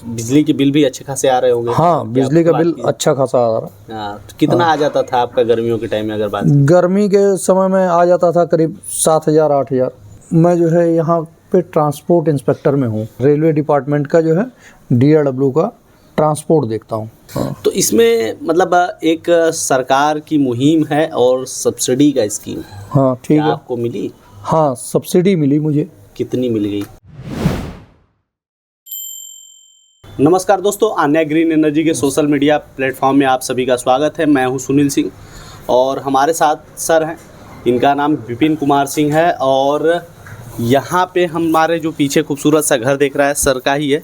बिजली के बिल भी अच्छे खासे आ रहे होंगे। हाँ, बिजली का बिल अच्छा खासा आ रहा। हाँ, तो कितना आ जाता था आपका गर्मियों के टाइम में अगर बात? गर्मी के समय में आ जाता था करीब 7,000 8,000। मैं जो है यहाँ पे ट्रांसपोर्ट इंस्पेक्टर में हूँ, रेलवे डिपार्टमेंट का जो है DRW का ट्रांसपोर्ट देखता हूँ। हाँ। तो इसमें मतलब एक सरकार की मुहिम है और सब्सिडी का स्कीम है। हाँ ठीक है। आपको मिली? हाँ, सब्सिडी मिली मुझे। कितनी मिल गई? नमस्कार दोस्तों, आन्या ग्रीन एनर्जी के सोशल मीडिया प्लेटफॉर्म में आप सभी का स्वागत है। मैं हूं सुनील सिंह और हमारे साथ सर हैं, इनका नाम विपिन कुमार सिंह है। और यहाँ पे हमारे जो पीछे खूबसूरत सा घर देख रहा है सर का ही है।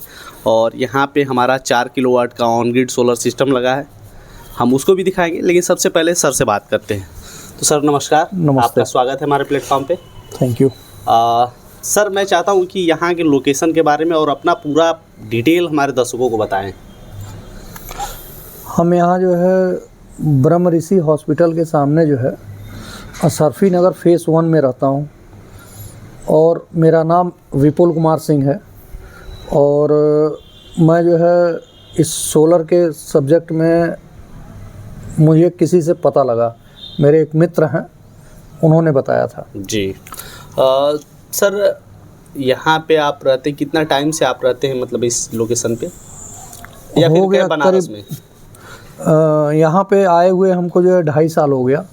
और यहाँ पे हमारा 4 किलोवाट का ऑन ग्रिड सोलर सिस्टम लगा है, हम उसको भी दिखाएंगे। लेकिन सबसे पहले सर से बात करते हैं। तो सर नमस्कार। नमस्ते। आपका स्वागत है हमारे प्लेटफॉर्म पे। Thank you. सर मैं चाहता हूँ कि यहाँ के लोकेशन के बारे में और अपना पूरा डिटेल हमारे दर्शकों को बताएं। हम यहाँ जो है ब्रह्म ऋषि हॉस्पिटल के सामने जो है असरफी नगर फेस 1 में रहता हूँ और मेरा नाम विपुल कुमार सिंह है। और मैं जो है इस सोलर के सब्जेक्ट में मुझे किसी से पता लगा, मेरे एक मित्र हैं, उन्होंने बताया था जी। सर यहाँ पे आप रहते, कितना टाइम से आप रहते हैं मतलब इस लोकेशन पे, या हो फिर गया बनारस में? यहाँ पे आए हुए हमको जो है 2.5 साल हो गया।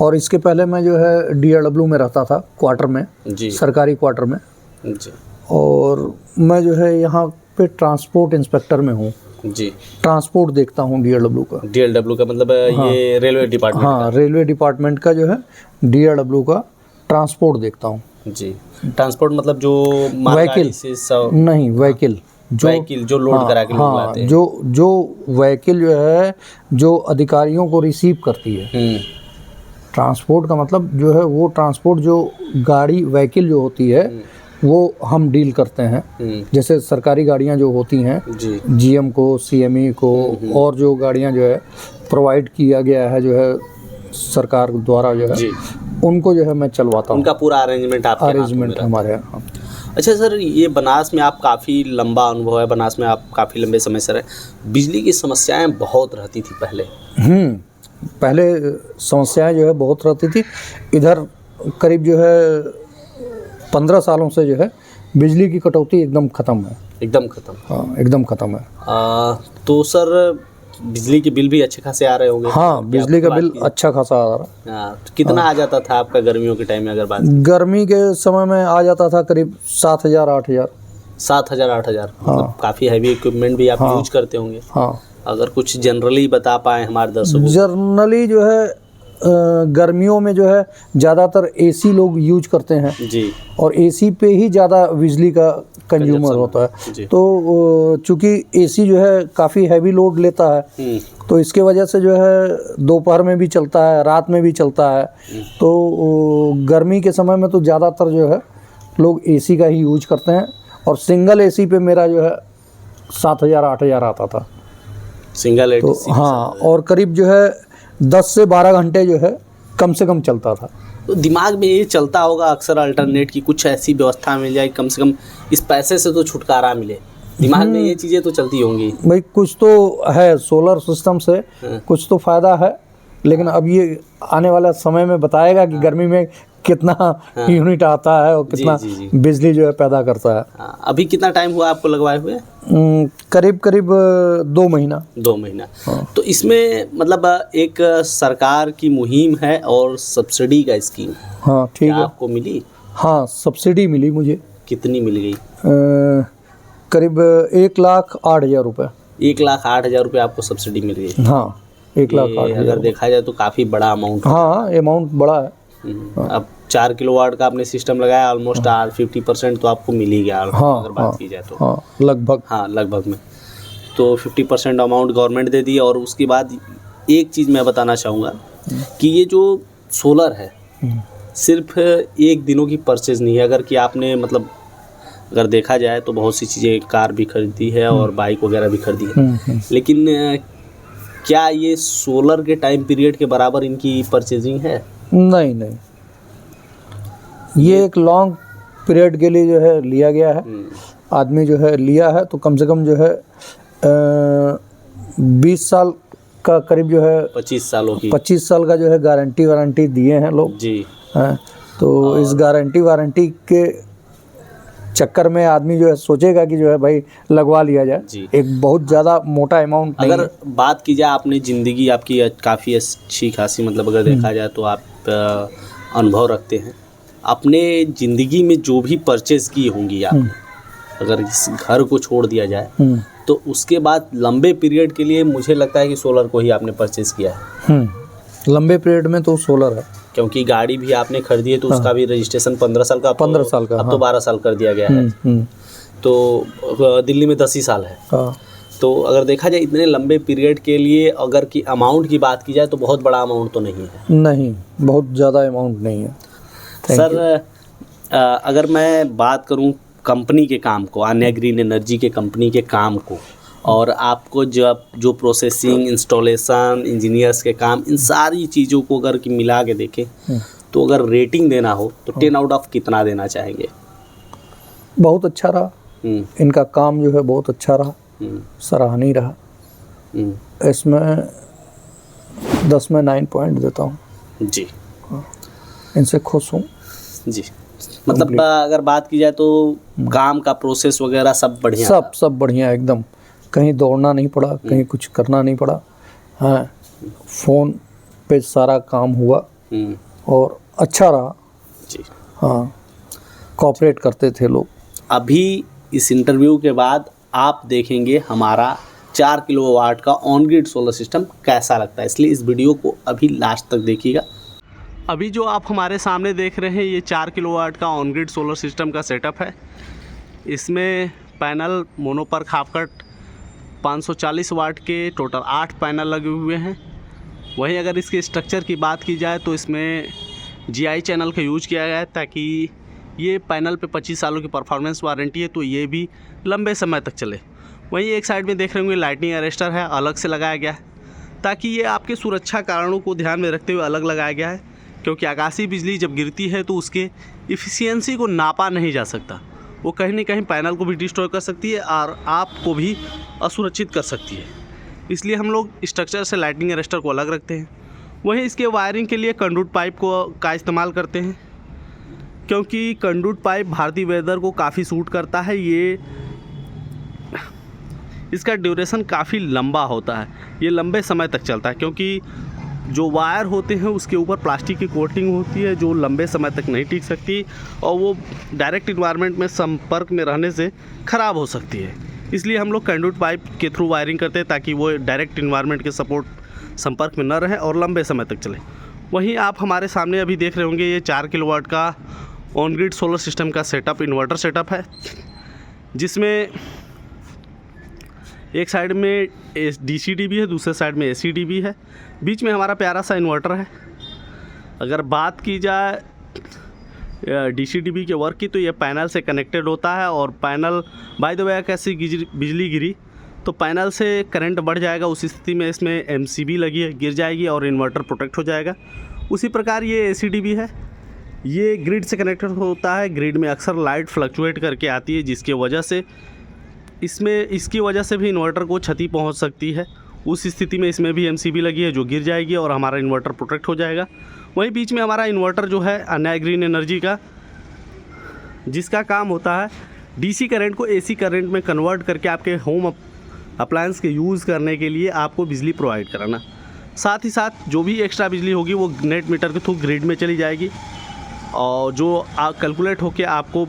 और इसके पहले मैं जो है DRW में रहता था, क्वार्टर में जी। सरकारी क्वार्टर में जी। और मैं जो है यहाँ पे ट्रांसपोर्ट इंस्पेक्टर में हूँ जी। ट्रांसपोर्ट देखता हूँ DRW का। DRW का मतलब ये रेलवे डिपार्टमेंट? हाँ, रेलवे डिपार्टमेंट का जो है DRW का ट्रांसपोर्ट देखता हूँ जी। ट्रांसपोर्ट मतलब जो व्हीकल नहीं, व्हीकल जो लोड करा के लोग लाते हैं। जो व्हीकल जो है जो अधिकारियों को रिसीव करती है। ट्रांसपोर्ट का मतलब जो है वो ट्रांसपोर्ट, जो गाड़ी व्हीकल जो होती है वो हम डील करते हैं। जैसे सरकारी गाड़ियां जो होती हैं GM को, CME को, और जो गाड़ियां जो है प्रोवाइड किया गया है जो है सरकार द्वारा जो है उनको जो है मैं चलवाता हूँ। उनका पूरा अरेंजमेंट हमारे यहाँ। अच्छा सर, ये बनारस में आप काफ़ी लंबा अनुभव है, बनारस में आप काफ़ी लंबे समय से रहे। बिजली की समस्याएं बहुत रहती थी पहले समस्याएं जो है बहुत रहती थी। इधर करीब जो है 15 सालों से जो है बिजली की कटौती एकदम ख़त्म है। एकदम ख़त्म? हाँ, एकदम ख़त्म है। तो सर बिजली के बिल भी अच्छे खासे आ रहे होंगे? हाँ, बिजली का बिल अच्छा खासा आ रहा। तो कितना आ जाता था आपका गर्मियों के टाइम में अगर बात? गर्मी के समय में आ जाता था करीब 7,000 8,000। 7,000 8,000? मतलब काफ़ी हैवी इक्विपमेंट भी आप यूज करते होंगे। हाँ। अगर कुछ जनरली बता पाए हमारे दर्शकों? जनरली जो है गर्मियों में जो है ज़्यादातर AC लोग यूज करते हैं जी। और AC पे ही ज़्यादा बिजली का कंज्यूमर होता है। तो चूँकि AC जो है काफ़ी हैवी लोड लेता है, तो इसके वजह से जो है दोपहर में भी चलता है, रात में भी चलता है। तो गर्मी के समय में तो ज़्यादातर जो है लोग AC का ही यूज करते हैं। और सिंगल AC पे मेरा जो है 7,000 8,000 आता था सिंगल तो। हाँ, और करीब जो है 10 से 12 घंटे जो है कम से कम चलता था। तो दिमाग में ये चलता होगा अक्सर अल्टरनेट की कुछ ऐसी व्यवस्था मिल जाए, कम से कम इस पैसे से तो छुटकारा मिले। दिमाग में ये चीज़ें तो चलती होंगी भाई। कुछ तो है सोलर सिस्टम से, कुछ तो फ़ायदा है, लेकिन अब ये आने वाला समय में बताएगा कि गर्मी में कितना यूनिट आता है और कितना बिजली जो है पैदा करता है। अभी कितना टाइम हुआ आपको लगवाए हुए? करीब 2 महीना। 2 महीना। तो इसमें मतलब एक सरकार की मुहिम है और सब्सिडी का स्कीम है। हाँ ठीक है। आपको मिली? हाँ, सब्सिडी मिली मुझे। कितनी मिल गई? करीब 1,08,000 रुपये। 1,08,000 रुपये आपको सब्सिडी मिल गई? हाँ, 1,08,000। अगर देखा जाए तो काफ़ी बड़ा अमाउंट। हाँ, अमाउंट बड़ा है। अब 4 किलोवाट का आपने सिस्टम लगाया, ऑलमोस्ट 50% तो आपको मिल ही गया। अगर बात की जाए तो लगभग में तो 50% अमाउंट गवर्नमेंट दे दी। और उसके बाद एक चीज़ मैं बताना चाहूँगा कि ये जो सोलर है सिर्फ एक दिनों की परचेज नहीं है। अगर कि आपने मतलब अगर देखा जाए तो बहुत सी चीज़ें, कार भी खरीदी है और बाइक वगैरह भी खरीदी है, लेकिन क्या ये सोलर के टाइम पीरियड के बराबर इनकी परचेजिंग है? नहीं, ये एक लॉन्ग पीरियड के लिए जो है लिया गया है। आदमी जो है लिया है तो कम से कम जो है 20 साल का करीब जो है 25 सालों की 25 साल का जो है गारंटी वारंटी दिए हैं लोग जी। हैं। तो इस गारंटी वारंटी के चक्कर में आदमी जो है सोचेगा कि जो है भाई लगवा लिया जाए जी। एक बहुत ज़्यादा मोटा अमाउंट नहीं अगर है। बात की जाए आपने ज़िंदगी आपकी काफ़ी अच्छी खासी मतलब अगर देखा जाए तो आप अनुभव रखते हैं अपने ज़िंदगी में जो भी परचेज़ की होंगी आप, अगर इस घर को छोड़ दिया जाए तो उसके बाद लंबे पीरियड के लिए मुझे लगता है कि सोलर को ही आपने परचेज़ किया है। लंबे पीरियड में तो सोलर है, क्योंकि गाड़ी भी आपने खरीदी है तो उसका भी रजिस्ट्रेशन 15 साल का, 15 साल का, अब तो 12 साल कर दिया गया है। तो दिल्ली में 10 ही साल है। तो अगर देखा जाए इतने लंबे पीरियड के लिए अगर की अमाउंट की बात की जाए तो बहुत बड़ा अमाउंट तो नहीं है। नहीं, बहुत ज़्यादा अमाउंट नहीं है। सर अगर मैं बात करूं कंपनी के काम को, आन्या ग्रीन एनर्जी के कंपनी के काम को, और आपको जब जो प्रोसेसिंग, इंस्टॉलेशन, इंजीनियर्स के काम, इन सारी चीज़ों को अगर कि मिला के देखें तो अगर रेटिंग देना हो तो 10 आउट ऑफ कितना देना चाहेंगे? बहुत अच्छा रहा, इनका काम जो है बहुत अच्छा रहा, सराहनीय रहा। इसमें 10 में 9 पॉइंट देता हूँ जी। इनसे खुश हूँ जी। मतलब अगर बात की जाए तो काम का प्रोसेस वगैरह सब बढ़िया, सब बढ़िया एकदम, कहीं दौड़ना नहीं पड़ा, कहीं कुछ करना नहीं पड़ा। हाँ, फ़ोन पे सारा काम हुआ और अच्छा रहा जी। हाँ, कोऑपरेट करते थे लोग। अभी इस इंटरव्यू के बाद आप देखेंगे हमारा 4 किलोवाट का ऑन ग्रिड सोलर सिस्टम कैसा लगता है, इसलिए इस वीडियो को अभी लास्ट तक देखिएगा। अभी जो आप हमारे सामने देख रहे हैं ये 4 किलोवाट का ऑन ग्रिड सोलर सिस्टम का सेटअप है। इसमें पैनल मोनोपर्क हाफ कट 540 वाट के टोटल 8 पैनल लगे हुए हैं। वहीं अगर इसके स्ट्रक्चर की बात की जाए तो इसमें GI चैनल का यूज किया गया है ताकि ये पैनल पे 25 सालों की परफॉर्मेंस वारंटी है तो ये भी लंबे समय तक चले। वहीं एक साइड में देख रहे होंगे लाइटनिंग अरेस्टर है, अलग से लगाया गया है ताकि ये आपके सुरक्षा कारणों को ध्यान में रखते हुए अलग लगाया गया है, क्योंकि आकाशीय बिजली जब गिरती है तो उसके इफ़िशियंसी को नापा नहीं जा सकता। वो कहीं ना कहीं पैनल को भी डिस्ट्रॉय कर सकती है और आपको भी असुरक्षित कर सकती है, इसलिए हम लोग स्ट्रक्चर से लाइटनिंग अरेस्टर को अलग रखते हैं। वहीं इसके वायरिंग के लिए कंडूट पाइप का इस्तेमाल करते हैं, क्योंकि कंडूट पाइप भारतीय वेदर को काफ़ी सूट करता है। ये इसका ड्यूरेशन काफ़ी लंबा होता है, ये लंबे समय तक चलता है, क्योंकि जो वायर होते हैं उसके ऊपर प्लास्टिक की कोटिंग होती है जो लंबे समय तक नहीं टिक सकती और वो डायरेक्ट इन्वायरमेंट में संपर्क में रहने से ख़राब हो सकती है। इसलिए हम लोग कंडूट पाइप के थ्रू वायरिंग करते हैं ताकि वो डायरेक्ट इन्वायरमेंट के संपर्क में न रहे और लंबे समय तक चले। वहीं आप हमारे सामने अभी देख रहे होंगे ये 4 किलोवाट का ऑन ग्रिड सोलर सिस्टम का सेटअप इन्वर्टर सेटअप है, जिसमें एक साइड में DCDB है, दूसरे साइड में ACDB है, बीच में हमारा प्यारा सा इन्वर्टर है। अगर बात की जाए DCDB के वर्क की तो ये पैनल से कनेक्टेड होता है और पैनल बाय द वे कैसी बिजली गिरी तो पैनल से करंट बढ़ जाएगा, उस स्थिति में इसमें MCB लगी है, गिर जाएगी और इन्वर्टर प्रोटेक्ट हो जाएगा। उसी प्रकार ये ACDB है, ये ग्रिड से कनेक्टेड होता है। ग्रिड में अक्सर लाइट फ्लक्चुएट करके आती है जिसकी वजह से इसकी वजह से भी इन्वर्टर को क्षति पहुंच सकती है। उस स्थिति में इसमें भी MCB लगी है जो गिर जाएगी और हमारा इन्वर्टर प्रोटेक्ट हो जाएगा। वहीं बीच में हमारा इन्वर्टर जो है आन्या ग्रीन एनर्जी का, जिसका काम होता है DC करंट को AC करंट में कन्वर्ट करके आपके होम अप्लायंस के यूज़ करने के लिए आपको बिजली प्रोवाइड कराना। साथ ही साथ जो भी एक्स्ट्रा बिजली होगी वो नेट मीटर के थ्रू ग्रिड में चली जाएगी और जो कैलकुलेट होके आपको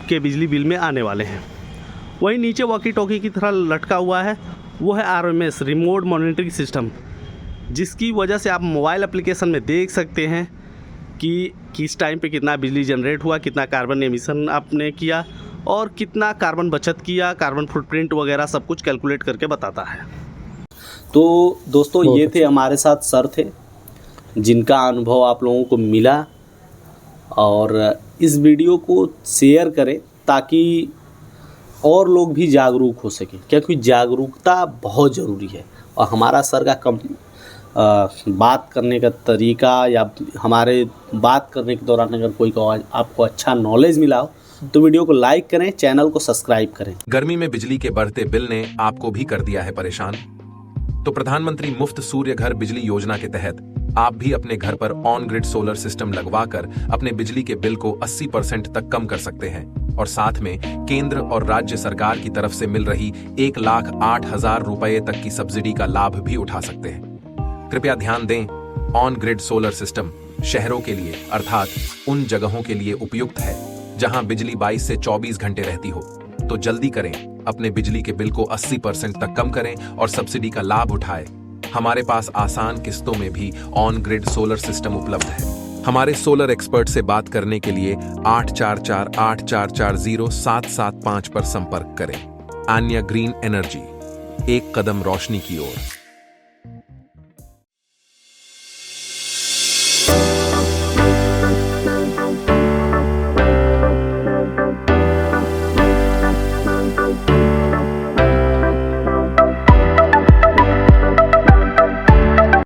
के बिजली बिल में आने वाले हैं। वहीं नीचे वॉकी टॉकी की तरह लटका हुआ है वो है RMS रिमोट मॉनिटरिंग सिस्टम, जिसकी वजह से आप मोबाइल एप्लीकेशन में देख सकते हैं कि किस टाइम पे कितना बिजली जनरेट हुआ, कितना कार्बन एमिशन आपने किया और कितना कार्बन बचत किया, कार्बन फुटप्रिंट वगैरह सब कुछ कैलकुलेट करके बताता है। तो दोस्तों ये थे हमारे साथ सर थे जिनका अनुभव आप लोगों को मिला, और इस वीडियो को शेयर करें ताकि और लोग भी जागरूक हो सकें, क्योंकि जागरूकता बहुत ज़रूरी है। और हमारा सर का बात करने का तरीका या हमारे बात करने के दौरान अगर कोई आपको अच्छा नॉलेज मिला हो तो वीडियो को लाइक करें, चैनल को सब्सक्राइब करें। गर्मी में बिजली के बढ़ते बिल ने आपको भी कर दिया है परेशान? तो प्रधानमंत्री मुफ्त सूर्य घर बिजली योजना के तहत आप भी अपने घर पर ऑन ग्रिड सोलर सिस्टम लगवाकर अपने बिजली के बिल को 80% तक कम कर सकते हैं और साथ में केंद्र और राज्य सरकार की तरफ से मिल रही 1,08,000 रुपए तक की सब्सिडी का लाभ भी उठा सकते हैं। कृपया ध्यान दें, ऑन ग्रिड सोलर सिस्टम शहरों के लिए अर्थात उन जगहों के लिए उपयुक्त है जहां बिजली 22 से 24 घंटे रहती हो। तो जल्दी करें, अपने बिजली के बिल को 80% तक कम करें और सब्सिडी का लाभ उठाएं। हमारे पास आसान किस्तों में भी ऑन ग्रिड सोलर सिस्टम उपलब्ध है। हमारे सोलर एक्सपर्ट से बात करने के लिए 8448440775 पर संपर्क करें। आन्या ग्रीन एनर्जी, एक कदम रोशनी की ओर।